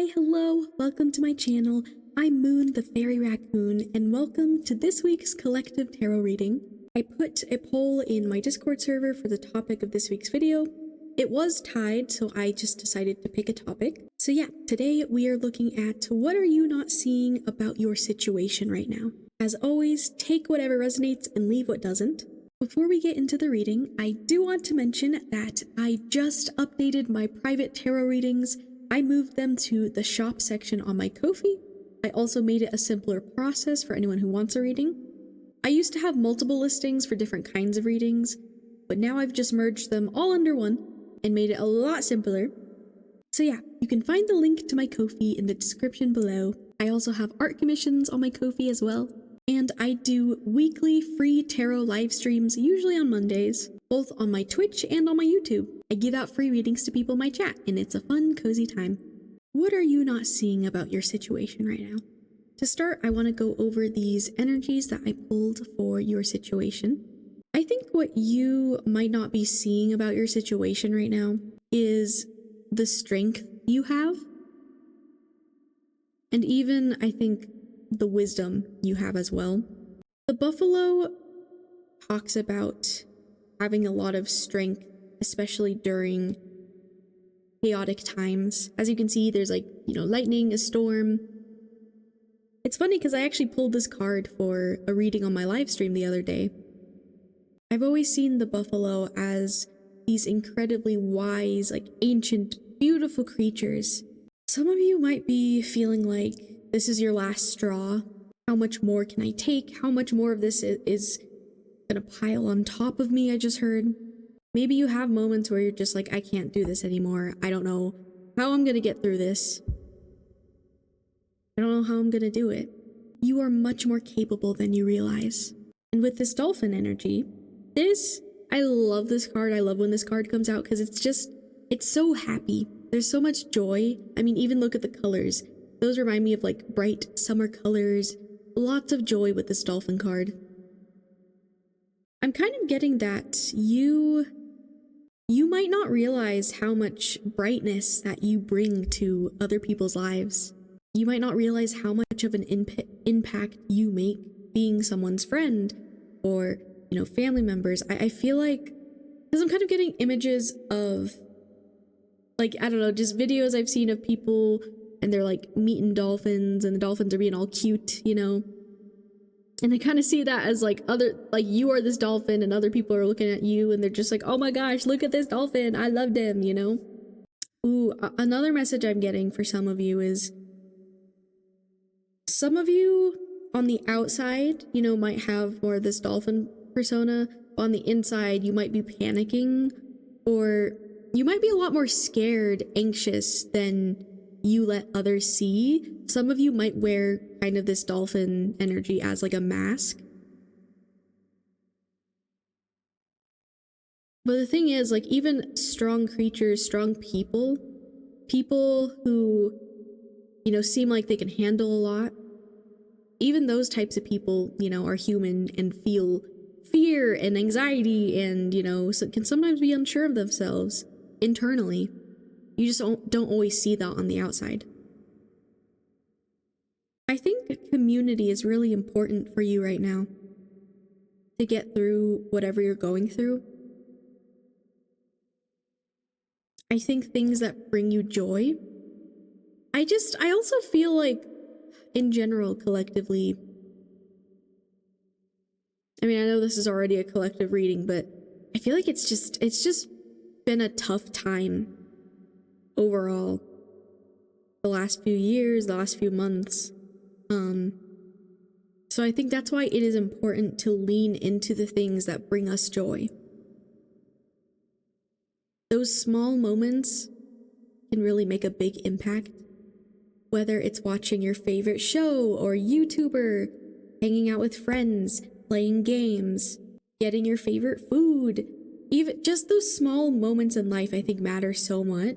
Hi, hello, welcome to my channel. I'm Moon the Fairy Raccoon, and welcome to this week's collective tarot reading. I put a poll in my Discord server for the topic of this week's video. It was tied, so I just decided to pick a topic. So yeah, today we are looking at what are you not seeing about your situation right now. As always, take whatever resonates and leave what doesn't. Before we get into the reading, I do want to mention that I just updated my private tarot readings. I moved them to the shop section on my Ko-fi. I also made it a simpler process for anyone who wants a reading. I used to have multiple listings for different kinds of readings, but now I've just merged them all under one and made it a lot simpler. So yeah, you can find the link to my Ko-fi in the description below. I also have art commissions on my Ko-fi as well. And I do weekly free tarot live streams, usually on Mondays, both on my Twitch and on my YouTube. I give out free readings to people in my chat, and it's a fun, cozy time. What are you not seeing about your situation right now? To start, I want to go over these energies that I pulled for your situation. I think what you might not be seeing about your situation right now is the strength you have. And even, I think, the wisdom you have as well. The buffalo talks about having a lot of strength, especially during chaotic times. As you can see, there's lightning, a storm. It's funny because I actually pulled this card for a reading on my live stream the other day. I've always seen the buffalo as these incredibly wise, ancient, beautiful creatures. Some of you might be feeling like this is your last straw. How much more can I take? How much more of this is gonna pile on top of me, I just heard. Maybe you have moments where you're just like, I can't do this anymore. I don't know how I'm gonna get through this. I don't know how I'm gonna do it. You are much more capable than you realize. And with this dolphin energy, I love this card. I love when this card comes out because it's so happy. There's so much joy. I mean, even look at the colors. Those remind me of bright summer colors. Lots of joy with this dolphin card. I'm kind of getting that you might not realize how much brightness that you bring to other people's lives. You might not realize how much of an impact you make being someone's friend or, family members. I feel like, because I'm kind of getting images of, I don't know, just videos I've seen of people and they're meeting dolphins and the dolphins are being all cute, And I kind of see that as you are this dolphin and other people are looking at you and they're just like, oh my gosh, look at this dolphin. I loved him, Ooh, another message I'm getting for some of you is some of you on the outside, might have more of this dolphin persona. On the inside, you might be panicking or you might be a lot more scared, anxious than you let others see. Some of you might wear kind of this dolphin energy as a mask. But the thing is, even strong creatures, strong people who, seem like they can handle a lot, even those types of people, are human and feel fear and anxiety and, can sometimes be unsure of themselves internally. You just don't always see that on the outside. I think community is really important for you right now to get through whatever you're going through. I think things that bring you joy. I also feel in general, collectively, I mean, I know this is already a collective reading, but I feel like it's just been a tough time overall the last few years, the last few months. So I think that's why it is important to lean into the things that bring us joy. Those small moments can really make a big impact, whether it's watching your favorite show or YouTuber, hanging out with friends, playing games, getting your favorite food. Even just those small moments in life I think matter so much.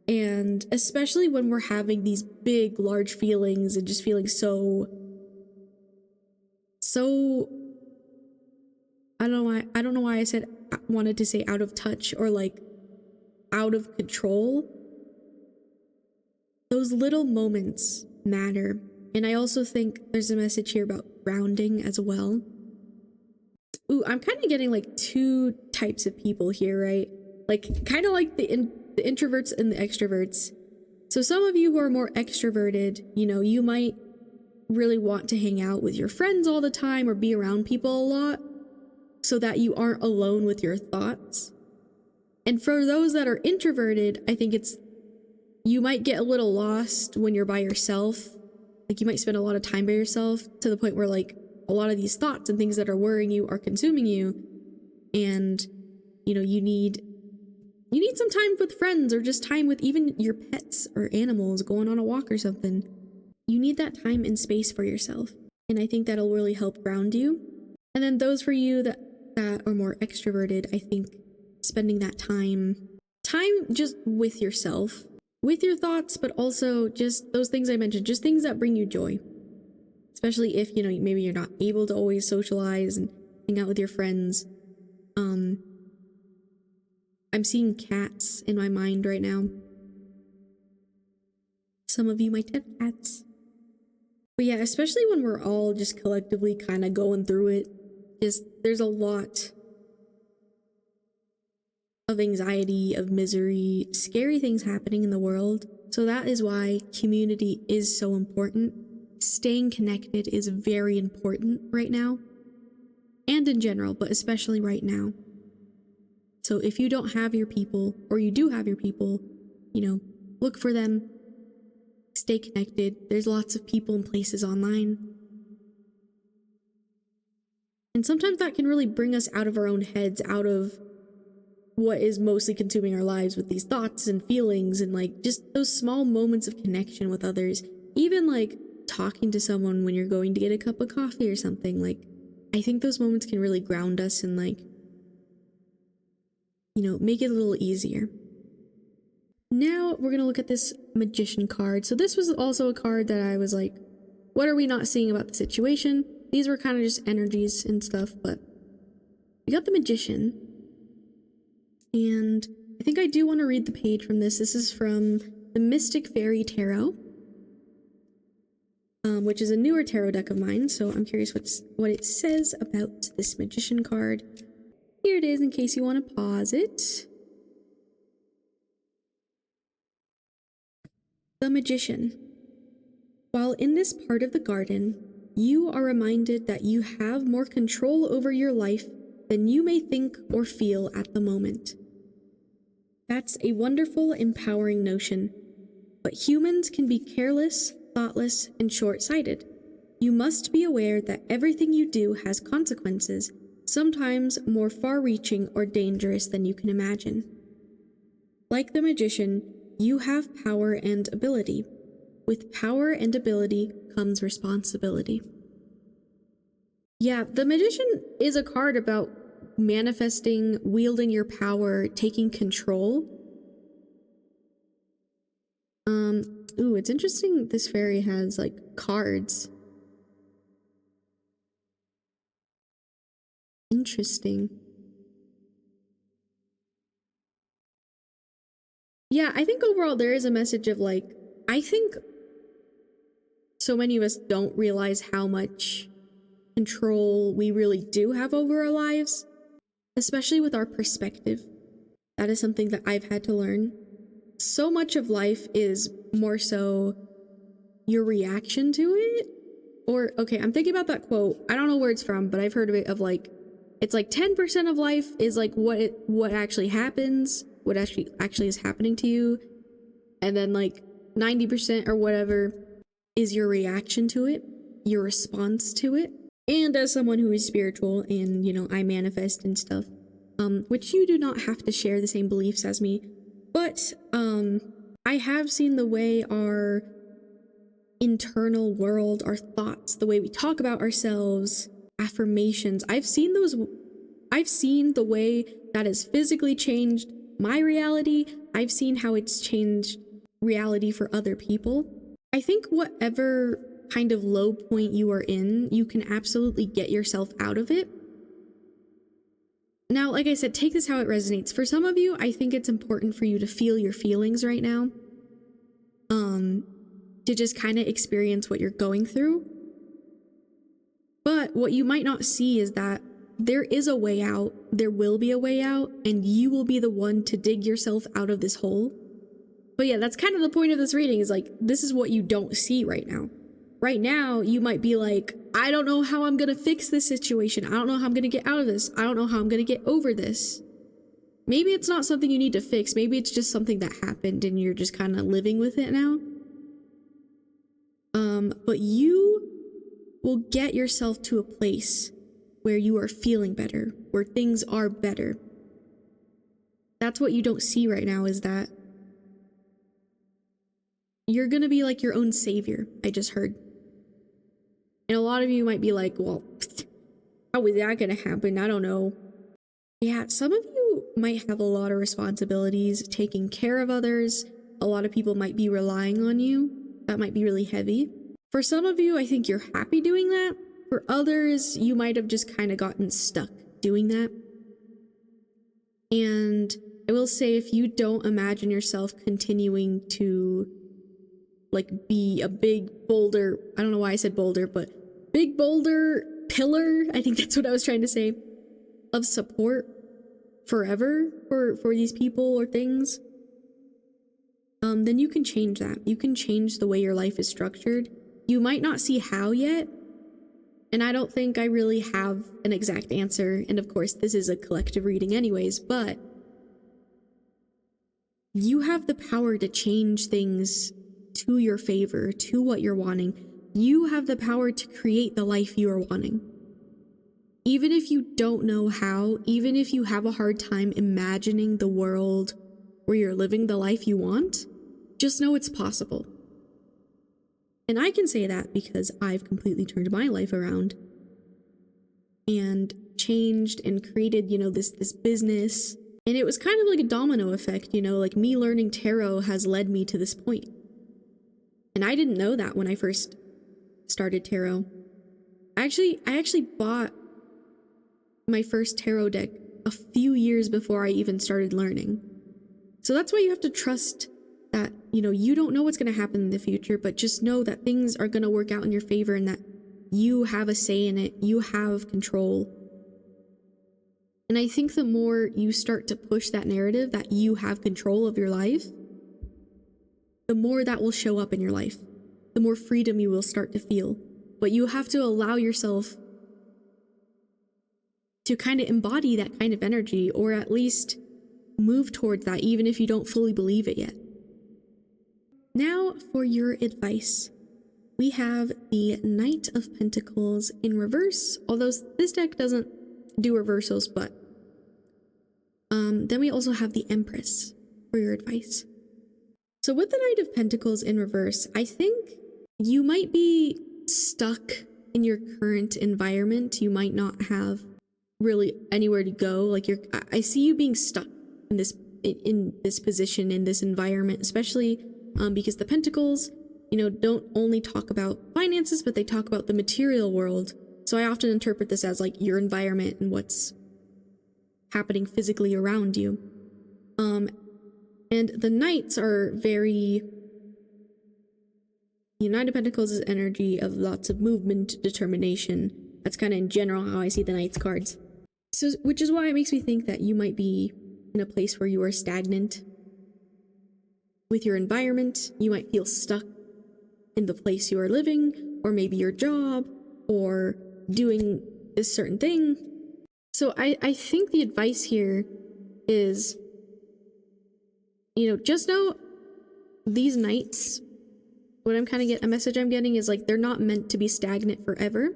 And especially when we're having these big, large feelings and just feeling so I don't know why I wanted to say out of touch or out of control. those little moments matter. And I also think there's a message here about grounding as well. Ooh, I'm kind of getting like two types of people here, right? Like kind of like the introverts and the extroverts. So some of you who are more extroverted, you know, you might really want to hang out with your friends all the time or be around people a lot so that you aren't alone with your thoughts. And for those that are introverted, I think you might get a little lost when you're by yourself. Like you might spend a lot of time by yourself to the point where like a lot of these thoughts and things that are worrying you are consuming you. And, you know, you need some time with friends or just time with even your pets or animals, going on a walk or something. You need that time and space for yourself. And I think that'll really help ground you. And then those for you that are more extroverted, I think spending that time just with yourself, with your thoughts, but also just those things I mentioned, just things that bring you joy. Especially if, you know, maybe you're not able to always socialize and hang out with your friends. I'm seeing cats in my mind right now. Some of you might have cats. But yeah, especially when we're all just collectively kind of going through it, there's a lot of anxiety, of misery, scary things happening in the world. So that is why community is so important. Staying connected is very important right now. And in general, but especially right now. So if you don't have your people, or you do have your people, you know, look for them. Stay connected. There's lots of people and places online. And sometimes that can really bring us out of our own heads, out of what is mostly consuming our lives with these thoughts and feelings and like just those small moments of connection with others. Even like talking to someone when you're going to get a cup of coffee or something. Like, I think those moments can really ground us and like, you know, make it a little easier. Now we're going to look at this magician card. So this was also a card that I was like, what are we not seeing about the situation? These were kind of just energies and stuff, but we got the magician. And I think I do want to read the page from this. This is from the Mystic Fairy Tarot, which is a newer tarot deck of mine. So I'm curious what it says about this magician card. Here it is in case you want to pause it. The Magician. While in this part of the garden, you are reminded that you have more control over your life than you may think or feel at the moment. That's a wonderful, empowering notion. But humans can be careless, thoughtless, and short-sighted. You must be aware that everything you do has consequences, sometimes more far-reaching or dangerous than you can imagine. Like the magician, you have power and ability. With power and ability comes responsibility. Yeah, the magician is a card about manifesting, wielding your power, taking control. Ooh, it's interesting this fairy has like cards. Interesting. Yeah, I think overall there is a message of like, I think so many of us don't realize how much control we really do have over our lives, especially with our perspective. That is something that I've had to learn. So much of life is more so your reaction to it. Or, okay, I'm thinking about that quote. I don't know where it's from, but I've heard of it of like, it's like 10% of life is like what actually happens, what actually is happening to you. And then like 90% or whatever is your reaction to it, your response to it. And as someone who is spiritual and, you know, I manifest and stuff, which you do not have to share the same beliefs as me, but I have seen the way our internal world, our thoughts, the way we talk about ourselves, affirmations, I've seen the way that has physically changed my reality. I've seen how it's changed reality for other people. I think whatever kind of low point you are in, you can absolutely get yourself out of it. Now, like I said, take this how it resonates. For some of you, I think it's important for you to feel your feelings right now. to just kind of experience what you're going through. But what you might not see is that there is a way out, there will be a way out, and you will be the one to dig yourself out of this hole. But yeah, that's kind of the point of this reading, is like, this is what you don't see right now. Right now, you might be like, I don't know how I'm gonna fix this situation. I don't know how I'm gonna get out of this. I don't know how I'm gonna get over this. Maybe it's not something you need to fix. Maybe it's just something that happened and you're just kind of living with it now. But you will get yourself to a place where you are feeling better, where things are better. That's what you don't see right now, is that you're gonna be like your own savior, I just heard. And a lot of you might be like, well, how is that gonna happen? I don't know. Yeah, some of you might have a lot of responsibilities, taking care of others. A lot of people might be relying on you. That might be really heavy. For some of you, I think you're happy doing that. For others, you might have just kind of gotten stuck doing that. And I will say, if you don't imagine yourself continuing to like be a big boulder, I don't know why I said boulder, but big boulder pillar, I think that's what I was trying to say, of support forever for these people or things, then you can change that. You can change the way your life is structured. You might not see how yet, and I don't think I really have an exact answer, and of course this is a collective reading anyways, but you have the power to change things to your favor, to what you're wanting. You have the power to create the life you are wanting. Even if you don't know how, even if you have a hard time imagining the world where you're living the life you want, just know it's possible. And I can say that because I've completely turned my life around and changed and created, this business. And it was kind of like a domino effect, like me learning tarot has led me to this point. And I didn't know that when I first started tarot. I actually bought my first tarot deck a few years before I even started learning. So that's why you have to trust that, you don't know what's going to happen in the future, but just know that things are going to work out in your favor and that you have a say in it. You have control. And I think the more you start to push that narrative that you have control of your life, the more that will show up in your life, the more freedom you will start to feel. But you have to allow yourself to kind of embody that kind of energy, or at least move towards that, even if you don't fully believe it yet. Now for your advice. We have the Knight of Pentacles in reverse, although this deck doesn't do reversals, but then we also have the Empress for your advice. So with the Knight of Pentacles in reverse, I think you might be stuck in your current environment. You might not have really anywhere to go. Like I see you being stuck in this position, in this environment, especially because the Pentacles, don't only talk about finances, but they talk about the material world. So I often interpret this as like your environment and what's happening physically around you. And the Knights are very, Knight of Pentacles is energy of lots of movement, determination. That's kind of in general how I see the Knights cards. So, which is why it makes me think that you might be in a place where you are stagnant with your environment. You might feel stuck in the place you are living, or maybe your job, or doing this certain thing. So I think the advice here is, just know these Knights, a message I'm getting is like, they're not meant to be stagnant forever.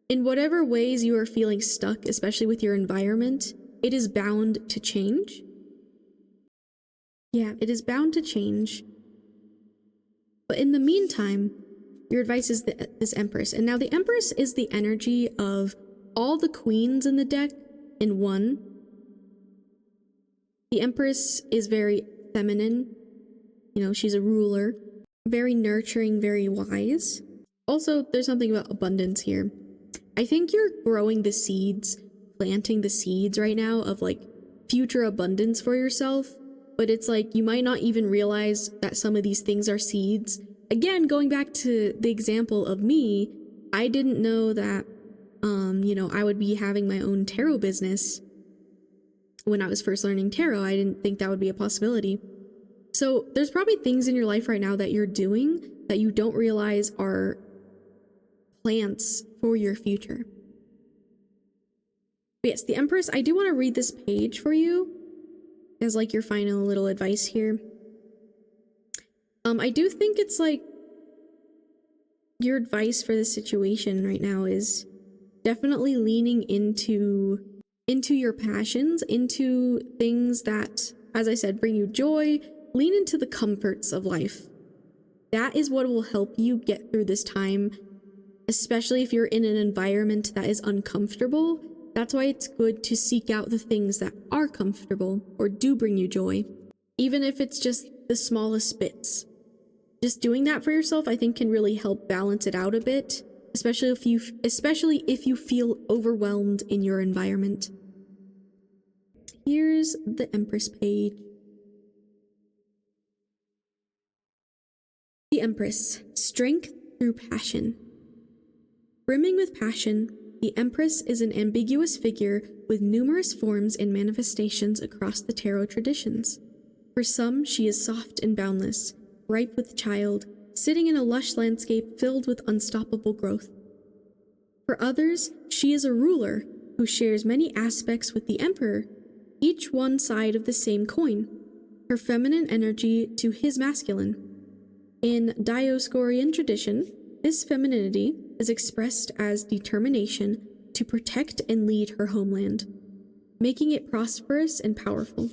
In whatever ways you are feeling stuck, especially with your environment, it is bound to change. Yeah, it is bound to change. But in the meantime, your advice is this Empress. And now the Empress is the energy of all the queens in the deck in one. The Empress is very feminine. She's a ruler. Very nurturing, very wise. Also, there's something about abundance here. I think you're growing the seeds, planting the seeds right now of like future abundance for yourself, but it's like you might not even realize that some of these things are seeds. Again, going back to the example of me, I didn't know that, you know, I would be having my own tarot business. When I was first learning tarot, I didn't think that would be a possibility. So there's probably things in your life right now that you're doing that you don't realize are plants for your future. But yes, the Empress, I do want to read this page for you as like your final little advice here. I do think it's like your advice for this situation right now is definitely leaning into your passions, into things that, as I said, bring you joy. Lean into the comforts of life. That is what will help you get through this time, especially if you're in an environment that is uncomfortable. That's why it's good to seek out the things that are comfortable or do bring you joy, even if it's just the smallest bits. Just doing that for yourself, I think, can really help balance it out a bit, especially if you feel overwhelmed in your environment. Here's the Empress page. The Empress, strength through passion. Brimming with passion, the Empress is an ambiguous figure with numerous forms and manifestations across the tarot traditions. For some, she is soft and boundless, ripe with child, sitting in a lush landscape filled with unstoppable growth. For others, she is a ruler who shares many aspects with the Emperor, each one side of the same coin, her feminine energy to his masculine. In Dioscorian tradition, this femininity is expressed as determination to protect and lead her homeland, making it prosperous and powerful.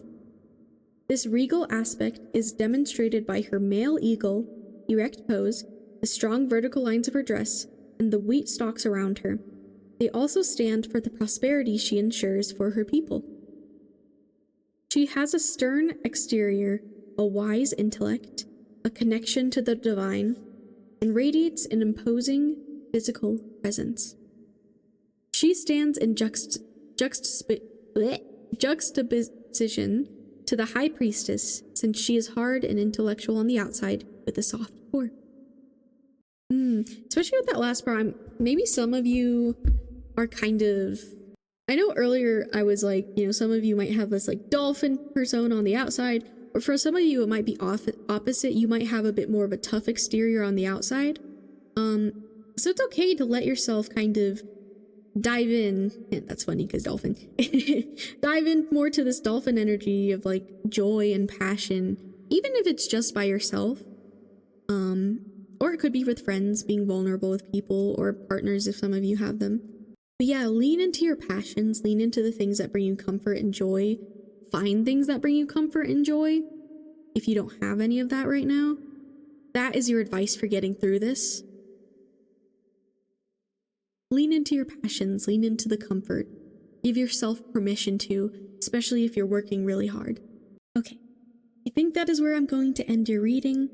This regal aspect is demonstrated by her male eagle, erect pose, the strong vertical lines of her dress, and the wheat stalks around her. They also stand for the prosperity she ensures for her people. She has a stern exterior, a wise intellect, a connection to the divine, and radiates an imposing physical presence. She stands in juxtaposition to the High Priestess, since she is hard and intellectual on the outside with a soft core. Especially with that last part, maybe some of you are kind of... I know earlier I was like, you know, some of you might have this like dolphin persona on the outside, or for some of you it might be opposite. You might have a bit more of a tough exterior on the outside. So it's okay to let yourself kind of dive in, and that's funny because dolphin, dive in more to this dolphin energy of like joy and passion, even if it's just by yourself. Or it could be with friends, being vulnerable with people, or partners if some of you have them. But yeah, lean into your passions, lean into the things that bring you comfort and joy. Find things that bring you comfort and joy. If you don't have any of that right now, that is your advice for getting through this. Lean into your passions, lean into the comfort. Give yourself permission to, especially if you're working really hard. Okay, I think that is where I'm going to end your reading.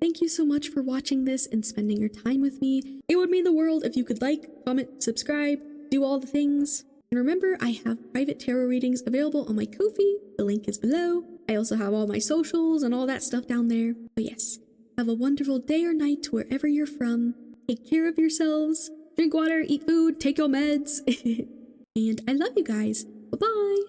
Thank you so much for watching this and spending your time with me. It would mean the world if you could like, comment, subscribe, do all the things. And remember, I have private tarot readings available on my Ko-fi. The link is below. I also have all my socials and all that stuff down there. But yes, have a wonderful day or night wherever you're from. Take care of yourselves. Drink water, eat food, take your meds. And I love you guys. Bye-bye.